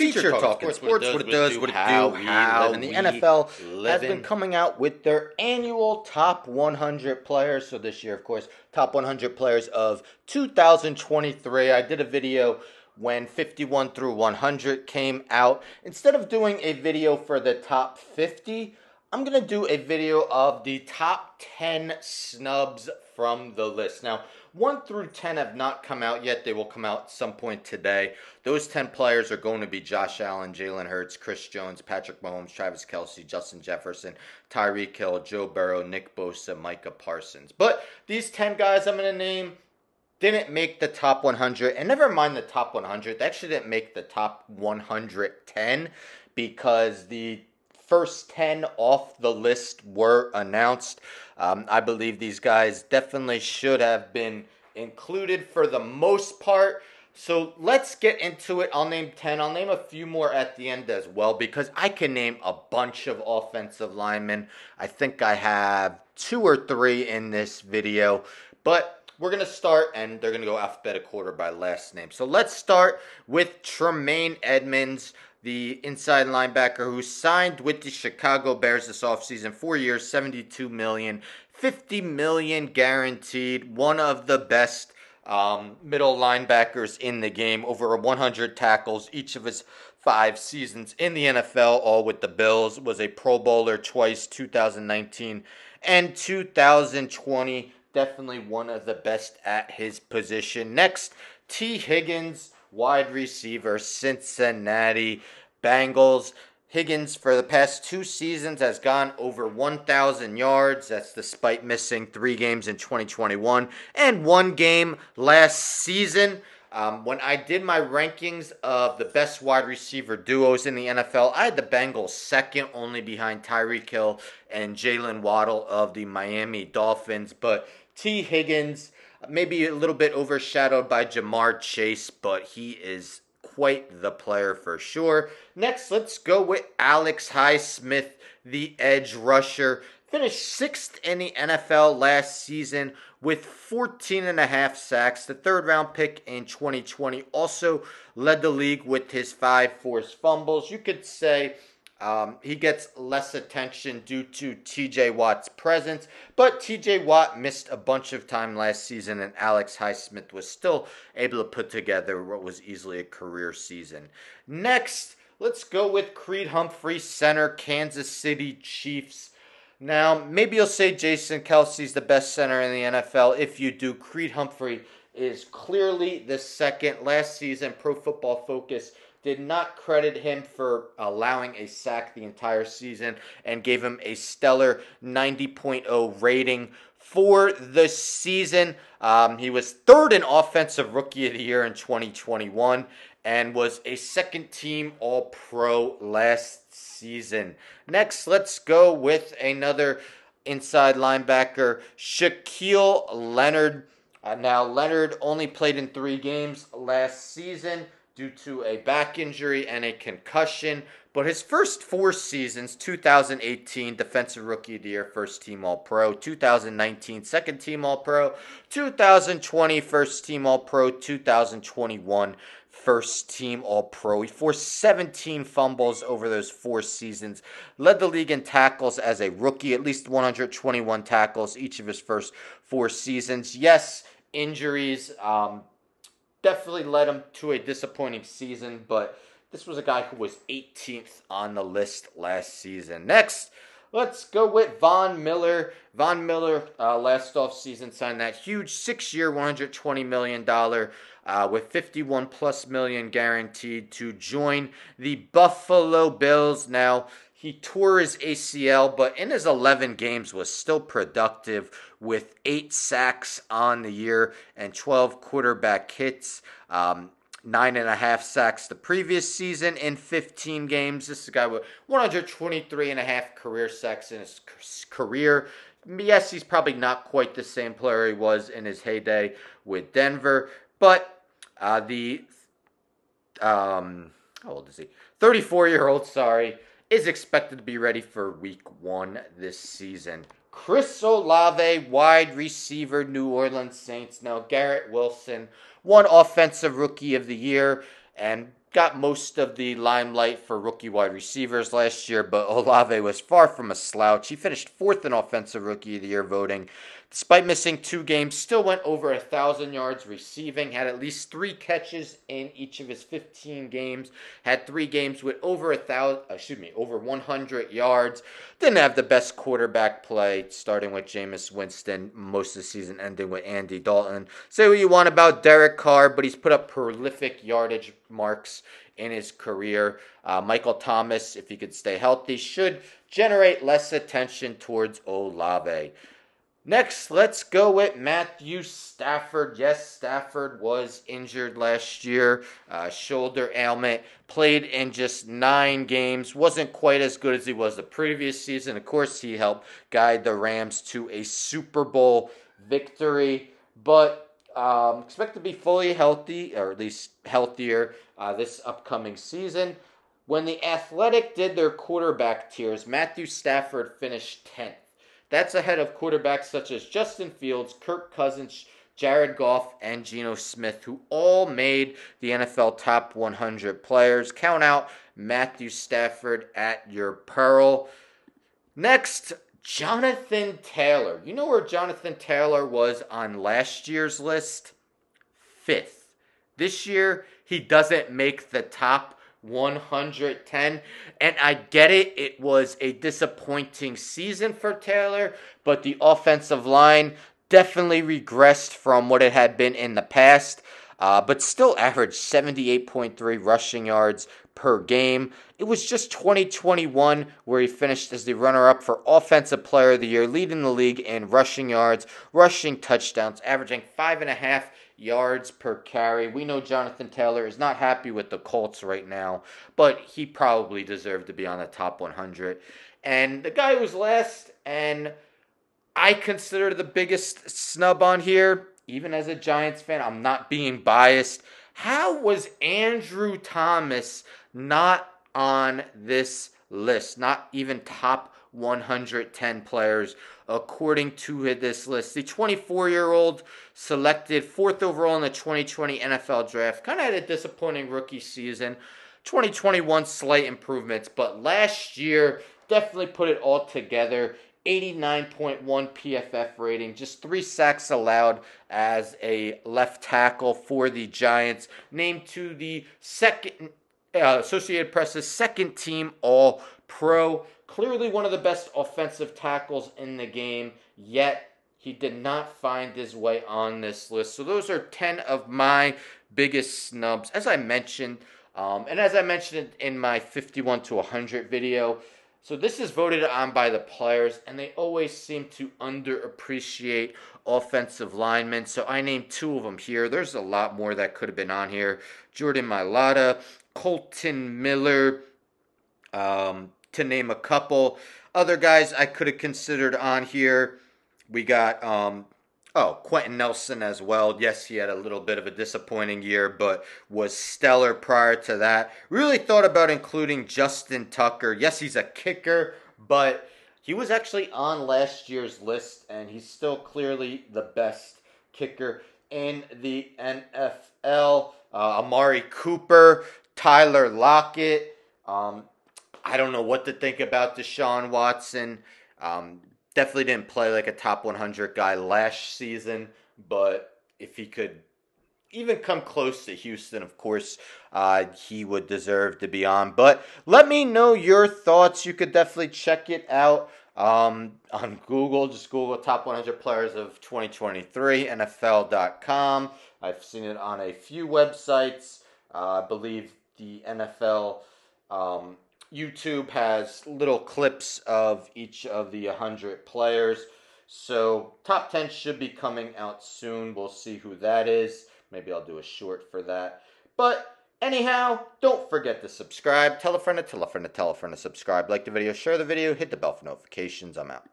Teacher Talking Sports, what it does, what it do, how and the NFL has been coming out with their annual top 100 players. So this year, of course, top 100 players of 2023. I did a video when 51 through 100 came out. Instead of doing a video for the top 50, I'm going to do a video of the top 10 snubs from the list. Now, 1 through 10 have not come out yet. They will come out at some point today. Those 10 players are going to be Josh Allen, Jalen Hurts, Chris Jones, Patrick Mahomes, Travis Kelce, Justin Jefferson, Tyreek Hill, Joe Burrow, Nick Bosa, Micah Parsons. But these 10 guys I'm going to name didn't make the top 100. And never mind the top 100. They actually didn't make the top 110 because the first 10 off the list were announced. I believe these guys definitely should have been included for the most part. So let's get into it. I'll name 10. I'll name a few more at the end as well because I can name a bunch of offensive linemen. I think I have 2 or 3 in this video. But we're going to start, and they're going to go alphabetical order by last name. So let's start with Tremaine Edmonds, the inside linebacker who signed with the Chicago Bears this offseason. 4 years, $72 million, $50 million guaranteed. One of the best middle linebackers in the game. Over 100 tackles each of his 5 seasons in the NFL, all with the Bills. Was a Pro Bowler twice, 2019 and 2020. Definitely one of the best at his position. Next, Higgins, wide receiver, Cincinnati Bengals. Higgins, for the past 2 seasons, has gone over 1,000 yards. That's despite missing 3 games in 2021 and 1 game last season. When I did my rankings of the best wide receiver duos in the NFL, I had the Bengals second, only behind Tyreek Hill and Jalen Waddle of the Miami Dolphins. But Higgins, maybe a little bit overshadowed by Jamar Chase, but he is quite the player for sure. Next, let's go with Alex Highsmith, the edge rusher. Finished 6th in the NFL last season with 14.5 sacks. The 3rd-round pick in 2020 also led the league with his 5 forced fumbles. You could say he gets less attention due to TJ Watt's presence, but TJ Watt missed a bunch of time last season, and Alex Highsmith was still able to put together what was easily a career season. Next, let's go with Creed Humphrey, center, Kansas City Chiefs. Now, maybe you'll say Jason Kelce's the best center in the NFL. If you do, Creed Humphrey is clearly the second. Last season, Pro Football Focus did not credit him for allowing a sack the entire season and gave him a stellar 90.0 rating for the season. He was 3rd in Offensive Rookie of the Year in 2021 and was a 2nd-team All-Pro last season. Next, let's go with another inside linebacker, Shaq Leonard. Now, Leonard only played in 3 games last season due to a back injury and a concussion. But his first 4 seasons, 2018 Defensive Rookie of the Year, 1st-team All-Pro, 2019 2nd-team All-Pro, 2020 1st-team All-Pro, 2021 1st-team All-Pro. He forced 17 fumbles over those 4 seasons. Led the league in tackles as a rookie, at least 121 tackles each of his first 4 seasons. Yes, injuries definitely led him to a disappointing season, but this was a guy who was 18th on the list last season. Next, let's go with Von Miller. Von Miller, last offseason, signed that huge 6-year, $120 million with $51+ million guaranteed to join the Buffalo Bills. Now, he tore his ACL, but in his 11 games was still productive with 8 sacks on the year and 12 quarterback hits. 9.5 sacks the previous season in 15 games. This is a guy with 123.5 career sacks in his career. Yes, he's probably not quite the same player he was in his heyday with Denver, but how old is he? 34-year-old, is expected to be ready for week 1 this season. Chris Olave, wide receiver, New Orleans Saints. Now, Garrett Wilson won Offensive Rookie of the Year and got most of the limelight for rookie wide receivers last year, but Olave was far from a slouch. He finished 4th in Offensive Rookie of the Year voting. Despite missing 2 games, still went over 1,000 yards receiving, had at least 3 catches in each of his 15 games, had 3 games with over 100 yards. Didn't have the best quarterback play, starting with Jameis Winston most of the season, ending with Andy Dalton. Say what you want about Derek Carr, but he's put up prolific yardage marks in his career. Michael Thomas, if he could stay healthy, should generate less attention towards Olave. Next, let's go with Matthew Stafford. Yes, Stafford was injured last year, shoulder ailment, played in just 9 games, wasn't quite as good as he was the previous season. Of course, he helped guide the Rams to a Super Bowl victory, but expect to be fully healthy, or at least healthier, this upcoming season. When The Athletic did their quarterback tiers, Matthew Stafford finished 10th. That's ahead of quarterbacks such as Justin Fields, Kirk Cousins, Jared Goff, and Geno Smith, who all made the NFL top 100 players. Count out Matthew Stafford at your peril. Next, Jonathan Taylor. You know where Jonathan Taylor was on last year's list? 5th. This year, he doesn't make the top 110, and I get it. It was a disappointing season for Taylor, but the offensive line definitely regressed from what it had been in the past, but still averaged 78.3 rushing yards per game. It was just 2021 where he finished as the runner-up for Offensive Player of the Year, leading the league in rushing yards, rushing touchdowns, averaging 5.5 yards per carry. We know Jonathan Taylor is not happy with the Colts right now, but he probably deserved to be on the top 100. And the guy who's last, and I consider the biggest snub on here, even as a Giants fan, I'm not being biased. How was Andrew Thomas not on this list? Not even top 110 players according to this list. The 24-year-old selected 4th overall in the 2020 NFL Draft. Kind of had a disappointing rookie season. 2021 slight improvements, but last year definitely put it all together. 89.1 PFF rating, just 3 sacks allowed as a left tackle for the Giants. Named to the Associated Press's second team All-Pro. Clearly one of the best offensive tackles in the game, yet he did not find his way on this list. So those are 10 of my biggest snubs. As I mentioned, and as I mentioned in my 51 to 100 video, so this is voted on by the players, and they always seem to underappreciate offensive linemen. So I named 2 of them here. There's a lot more that could have been on here. Jordan Mailata, Colton Miller, to name a couple. Other guys I could have considered on here. We got Quentin Nelson as well. Yes, he had a little bit of a disappointing year, but was stellar prior to that. Really thought about including Justin Tucker. Yes, he's a kicker, but he was actually on last year's list, and he's still clearly the best kicker in the NFL. Amari Cooper, Tyler Lockett. I don't know what to think about Deshaun Watson. Definitely didn't play like a top 100 guy last season, but if he could even come close to Houston, of course, he would deserve to be on. But let me know your thoughts. You could definitely check it out on Google. Just Google top 100 players of 2023, NFL.com. I've seen it on a few websites. I believe the NFL YouTube has little clips of each of the 100 players. So top 10 should be coming out soon. We'll see who that is. Maybe I'll do a short for that. But anyhow, don't forget to subscribe. Tell a friend to tell a friend to tell a friend to subscribe. Like the video, share the video, hit the bell for notifications. I'm out.